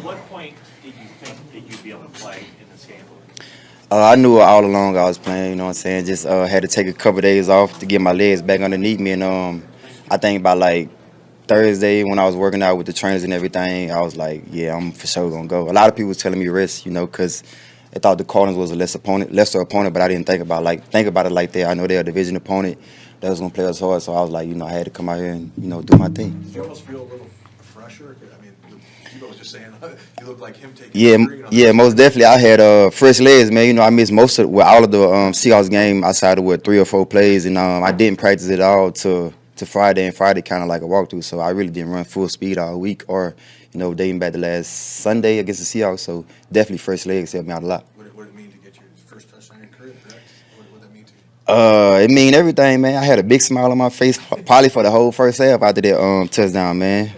what point did you think that you'd be able to play in this game? I knew all along I was playing, you know what I'm saying? Just had to take a couple of days off to get my legs back underneath me. And I think by like Thursday when I was working out with the trainers and everything, I was like, yeah, I'm for sure going to go. A lot of people was telling me rest, you know, because they thought the Cardinals was a lesser opponent, but I didn't think about it like that. I know they're a division opponent that was going to play us hard, so I was like, you know, I had to come out here and, you know, do my thing. Did you almost feel a little fresher? I mean, Tebow was just saying you look like him taking Yeah, most definitely. I had fresh legs, man. You know, I missed all of the Seahawks game outside of 3 or 4 plays, and I didn't practice at all to Friday, and Friday kind of like a walkthrough. So I really didn't run full speed all week, or you know, dating back to last Sunday against the Seahawks. So definitely fresh legs helped me out a lot. What did it mean to get your first touchdown in your career? Correct? What did that mean to you? It mean everything, man. I had a big smile on my face, probably for the whole first half after that touchdown, man.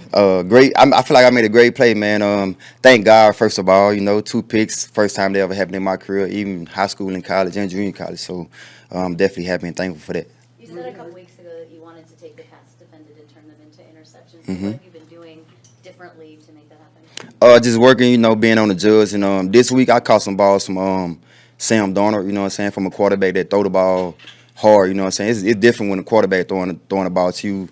Great. I feel like I made a great play, man. Thank God, first of all, you know, 2 picks, first time they ever happened in my career, even high school and college and junior college. So I'm definitely happy and thankful for that. You said a couple weeks ago that you wanted to take the pass defended and turn them into interceptions. Mm-hmm. What have you been doing differently to make that happen? Just working, you know, being on the judge. And this week I caught some balls from Sam Darnold, you know what I'm saying, from a quarterback that throw the ball hard, you know what I'm saying. It's different when a quarterback throwing the ball to you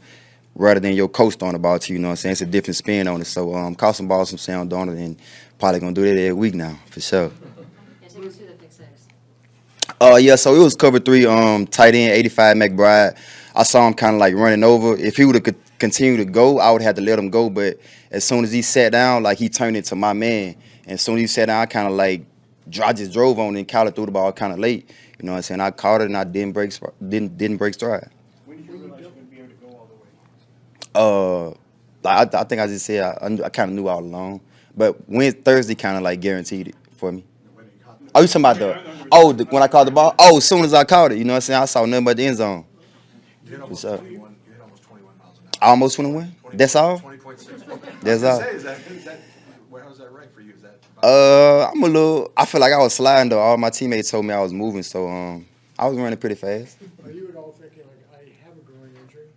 rather than your coach throwing the ball to you, you know what I'm saying. It's a different spin on it. So caught some balls from Sam Darnold and probably going to do that every week now, for sure. Yeah, take us through the pick six. Yeah, so it was cover 3, tight end, 85 McBride. I saw him kind of like running over. If he would have continued to go, I would have to let him go. But as soon as he sat down, like he turned into my man. And as soon as he sat down, I kind of like I just drove on it and Kyler threw the ball kind of late. You know what I'm saying? I caught it and I didn't break stride. When did you realize you wouldn't be able to go all the way? I think I just said I kind of knew all along. But Thursday kind of like guaranteed it for me. Oh, you talking about when I caught the ball? Oh, as soon as I caught it, you know what I'm saying? I saw nothing but the end zone. You hit almost 21 miles an hour. Almost 21? That's all? 20.6. That's all. How's that right for you? Is that I feel like I was sliding though. All my teammates told me I was moving, so I was running pretty fast. Are you at all thinking like I have a growing injury?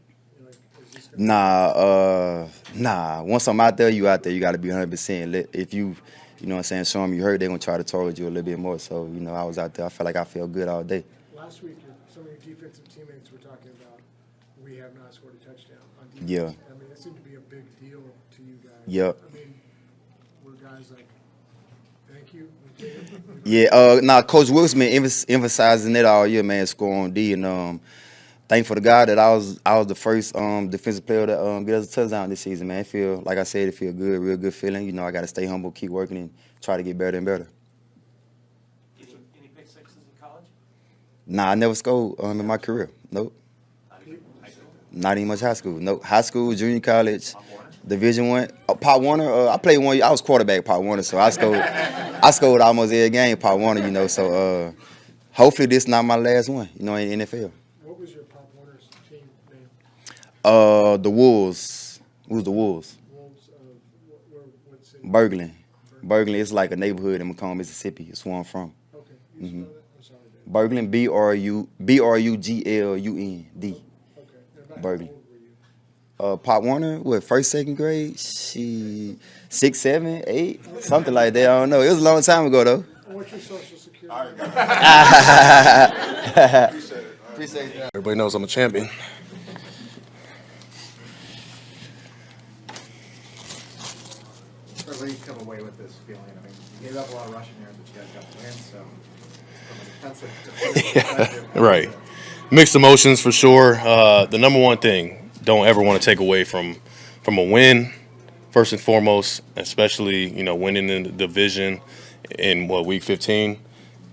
Like, is this gonna Nah. Once I'm out there, you out there. You got to be 100%. If you know what I'm saying, show them you hurt, they're going to try to target you a little bit more. So, you know, I was out there. I felt like I felt good all day. Last week, some of your defensive teammates were talking about we have not scored a touchdown on defense. Yeah. I mean, that seemed to be a big deal to you guys. Yep. I mean, were guys like, thank you? Yeah, Coach Wilson been emphasizing it all year, man, score on D. And thankful to God that I was the first defensive player to get us a touchdown this season, man. Like I said, it feel good, real good feeling. You know, I got to stay humble, keep working, and try to get better and better. Any pick sixes in college? Nah, I never scored in my career. Nope. Not even much high school. Nope. High school, junior college, Division I. Pop Warner, I played 1 year. I was quarterback Pop Warner, so I scored almost every game Pop Warner, you know. So hopefully this not my last one, you know, in the NFL. What was your Pop Warner's team name? The Wolves. It was the Wolves. Wolves of what city? Berglund. It's like a neighborhood in Macomb, Mississippi. It's where I'm from. Okay. You spell that? I'm sorry. Berglund, Berglund. Okay. Berglund. How old were you? Pop Warner, first, second grade? She 6, 7, 8, something like that. I don't know. It was a long time ago, though. And what's your social security? Appreciate that. Everybody knows I'm a champion. Where do you come away with this feeling? I mean, you gave up a lot of rushing yards, but you guys got the win, so from a defensive perspective. Right. Mixed emotions for sure. The number one thing, don't ever want to take away from a win, first and foremost, especially, you know, winning in the division in, week 15.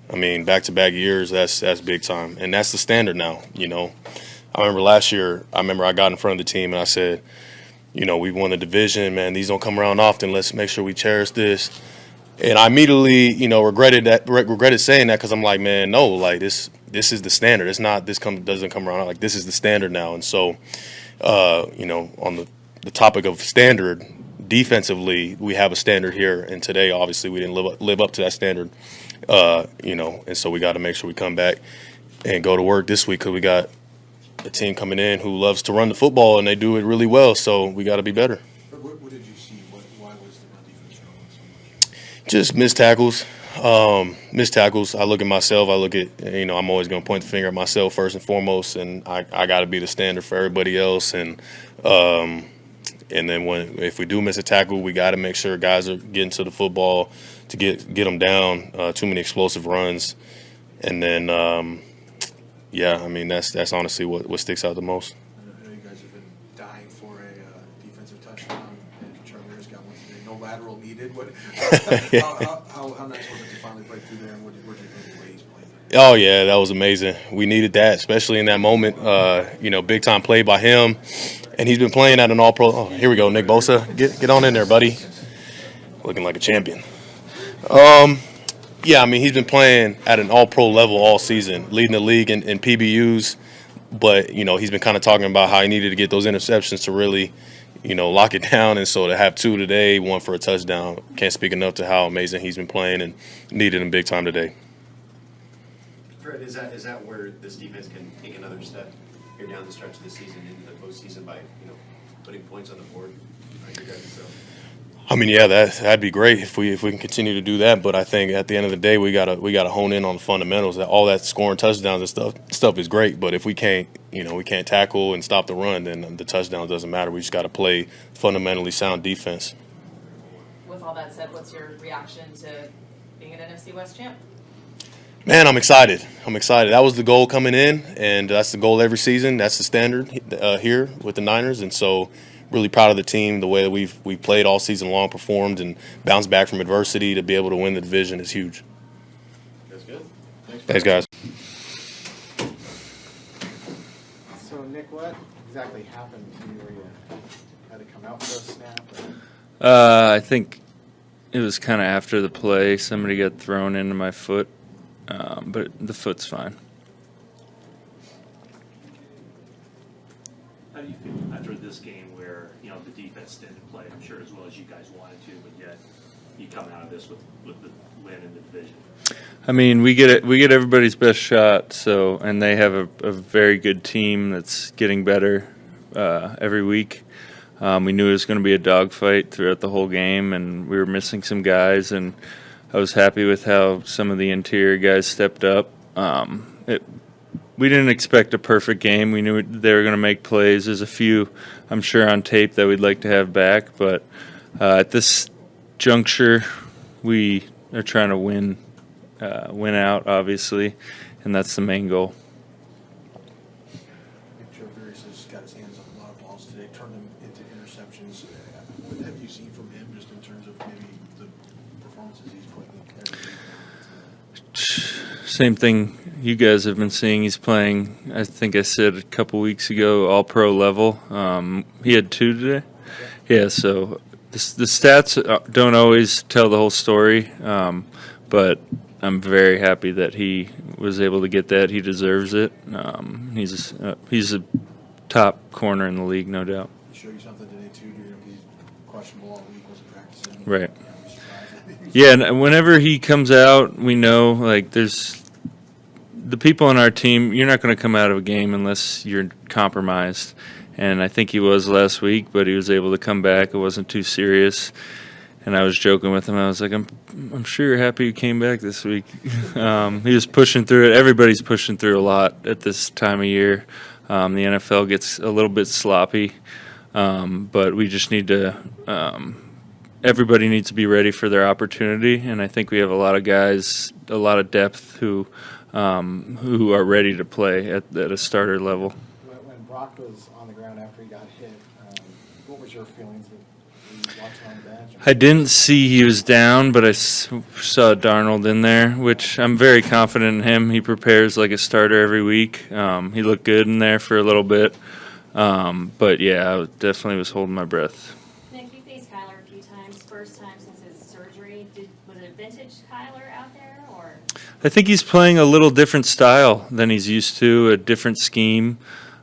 I mean, back-to-back years, that's big time. And that's the standard now, you know. I remember last year, I got in front of the team and I said, you know, we won the division, man. These don't come around often. Let's make sure we cherish this. And I immediately, you know, regretted saying that because I'm like, man, no, like this is the standard. It's not doesn't come around. Like, this is the standard now. And so, you know, on the topic of standard, defensively, we have a standard here. And today, obviously, we didn't live up to that standard, you know. And so we got to make sure we come back and go to work this week because we got a team coming in who loves to run the football, and they do it really well. So we got to be better. But what did you see? Why was the run defense strong so much? Just missed tackles. Missed tackles. I look at myself. I look at, I'm always going to point the finger at myself first and foremost, and I got to be the standard for everybody else. And then if we do miss a tackle, we got to make sure guys are getting to the football to get them down. Too many explosive runs, and then that's honestly what sticks out the most. I know you guys have been dying for a defensive touchdown, and Charvarius got one today. No lateral needed. How nice was it to finally break through there, and what did you think of the way he's playing there? Oh, yeah, that was amazing. We needed that, especially in that moment. Big time play by him. And he's been playing at an all-pro. Oh, here we go, Nick Bosa. Get on in there, buddy. Looking like a champion. He's been playing at an all-pro level all season, leading the league in PBUs. But, he's been kind of talking about how he needed to get those interceptions to really, lock it down. And so to have 2 today, 1 for a touchdown, can't speak enough to how amazing he's been playing and needed him big time today. Fred, is that where this defense can take another step here down the stretch of the season into the postseason by putting points on the board? That'd be great if we can continue to do that. But I think at the end of the day, we gotta hone in on the fundamentals. All that scoring touchdowns and stuff is great. But if we can't tackle and stop the run, then the touchdown doesn't matter. We just got to play fundamentally sound defense. With all that said, what's your reaction to being an NFC West champ? Man, I'm excited. That was the goal coming in, and that's the goal every season. That's the standard here with the Niners, and so really proud of the team. The way that we've played all season long, performed, and bounced back from adversity to be able to win the division is huge. That's good. Thanks, guys. So, Nick, what exactly happened to you where you had to come out for a snap? I think it was kind of after the play. Somebody got thrown into my foot, but the foot's fine. How do you feel after this game where, the defense didn't play, I'm sure, as well as you guys wanted to, but yet you come out of this with the win in the division? I mean, we get everybody's best shot, and they have a very good team that's getting better every week. We knew it was going to be a dogfight throughout the whole game, and we were missing some guys, and I was happy with how some of the interior guys stepped up. We didn't expect a perfect game. We knew they were going to make plays. There's a few, I'm sure, on tape that we'd like to have back, but at this juncture, we are trying to win out, obviously, and that's the main goal. Charvarius has got his hands on a lot of balls today, turned them into interceptions. What have you seen from him just in terms of maybe the performances he's putting in? Same thing you guys have been seeing. He's playing, I think I said a couple weeks ago, all-pro level. He had 2 today. Yeah, so the stats don't always tell the whole story, but I'm very happy that he was able to get that. He deserves it. He's a top corner in the league, no doubt. He showed you something today, too. He's questionable all week, wasn't practicing. Right. Yeah, and whenever he comes out, we know, there's the people on our team, you're not going to come out of a game unless you're compromised. And I think he was last week, but he was able to come back. It wasn't too serious. And I was joking with him. I was like, I'm sure you're happy you came back this week. He was pushing through it. Everybody's pushing through a lot at this time of year. The NFL gets a little bit sloppy, but we just need to everybody needs to be ready for their opportunity, and I think we have a lot of guys, a lot of depth who are ready to play at a starter level. When Brock was on the ground after he got hit, what was your feelings? Were you watching on the bench? I didn't see he was down, but I saw Darnold in there, which I'm very confident in him. He prepares like a starter every week. He looked good in there for a little bit. But, yeah, I definitely was holding my breath. Nick, you faced Kyler a few times. First time since his surgery. Was it vintage Kyler out there? Or? I think he's playing a little different style than he's used to, a different scheme.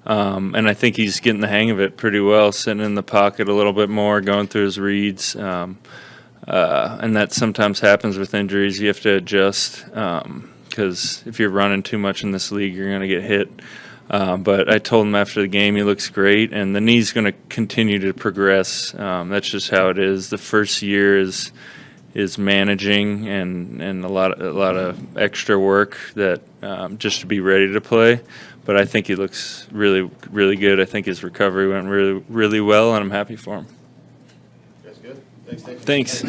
And I think he's getting the hang of it pretty well, sitting in the pocket a little bit more, going through his reads. And that sometimes happens with injuries. You have to adjust because if you're running too much in this league, you're going to get hit. But I told him after the game he looks great, and the knee's going to continue to progress. That's just how it is. The first year is is managing and a lot of extra work that just to be ready to play. But I think he looks really, really good. I think his recovery went really, really well, and I'm happy for him. That's good. Thanks. Thanks.